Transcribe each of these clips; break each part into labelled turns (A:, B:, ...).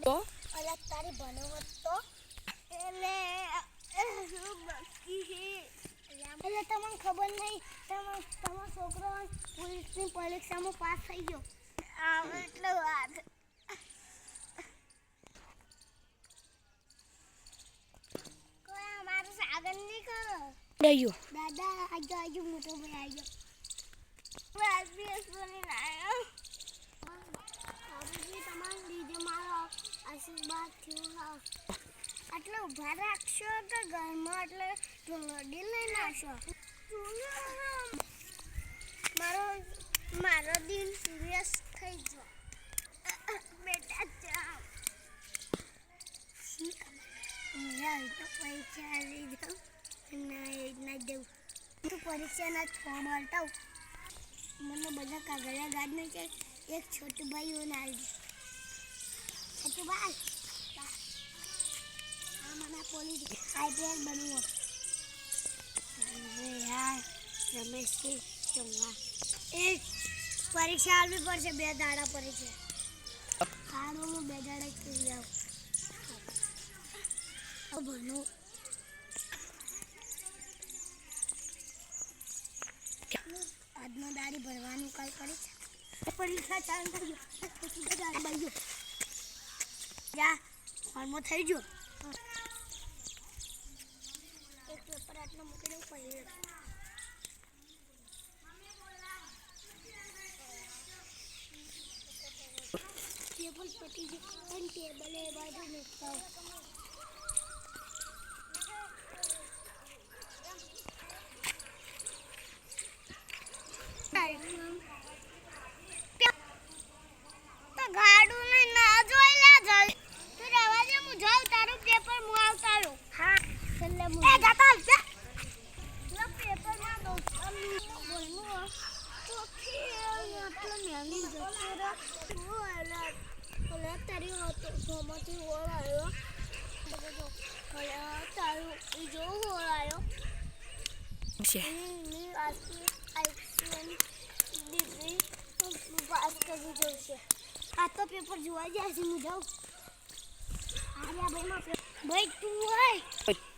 A: તો
B: અલગ તારી ભણવત તો એટલે એટલે તમને ખબર નહીં તમારો છોકરો પોલીસની પરીક્ષામાં પાસ થઈ ગયો એટલે વાત કોઈ અમારું સાગર નહીં કરો
A: ગયો
B: દાદા આજુ મોટો ભાઈ આવી ગયો બની લાયો બાબુજી તમારા લીધે મારો આશીર્વાદ થયો આટલે ઉભા રાખશો કે ઘરમાં એટલે ઢોલડી લઈને આવશો મારો દિલ સિરિયસ થઈ ગયો બેટા જાઓ પરીક્ષા લઈ જાઉં ના જવું તું પરીક્ષાના 6 મળતા મને બધા કાગળિયા ગાડ નહીં છે એક છોટું ભાઈ હું આવી છોટું ભાઈ હા મને પોલીસ આઈપીએસ બનવું યાર રમેશજી ચંગા એક પરીક્ષા આપવી પડશે 2 દાડા પરીક્ષા હારું હું 2 દાડા કરી આવું ભણું આજનો દાડી ભરવાનું કાલ પરીક્ષા ચાલુ થઈ ગયો જા ફોર્મમાં થઈ ગયો એક પેપર આટલો મૂકી દઉં પહેલે ટેબલ પટી ગયું અને ટેબલ એ બાજુ મૂકતા ગાડું લઈને ના જોઈ લે જલ તું રહેવા દે હું જાઉં તારું પેપર હું આવતા રહું હા છેલ્લે હું એ જતા આવશે લો પેપર માં દો બોલનું તો આટલો મેલી જતો રે હું આલા ઓલા તારી હતો સોમાંથી ઓળ આવ્યો ઓલા તારું જો ઓળ આવ્યો
A: છે
B: ની આઈસન ડિગ્રી પાસ કરી જોશે આ તો પેપર જોવા જાય છે હું જાઉં આર્યા ભાઈ તું હોય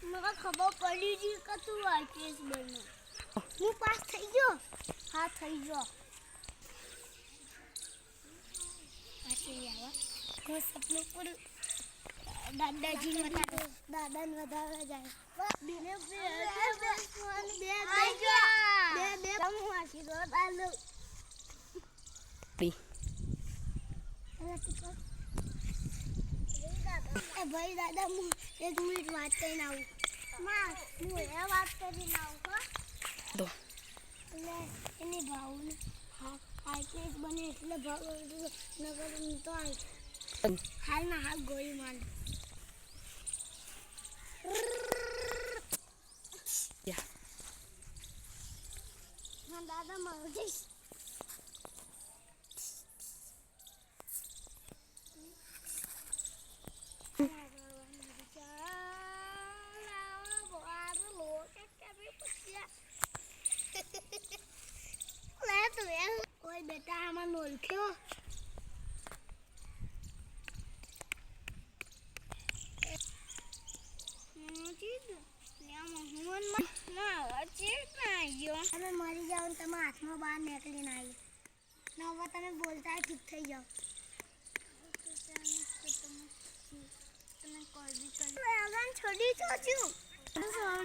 B: મને ખબર પડી ગઈ કે તું આઈપીએસ બનો હું પાસ થઈ ગયો હા થઈ ગયો પાછી આવા હું સપનું પૂરું દાદાજી દાદાને વધારવા જાય બેને બે આશીર્વાદ આલો ભાઈ દાદા હું 1 મિનિટ વાત કરીને આવું માં હું એ વાત કરીને આવું
A: તો
B: એટલે એની ભાવને હા આઈપીએસ બને એટલે ભાવ નગર તો હાલમાં હાલ ગોળી માર હા દાદા મારું જઈશ કોઈ બેટા આમાં ઓળખ્યો તમે મરી જાઓ ને તમે હાથમાં બહાર નીકળીને આવી ને હવે તમે બોલતા ચૂપ થઈ જાઓ તમે કોઈ બી છોડી તો છું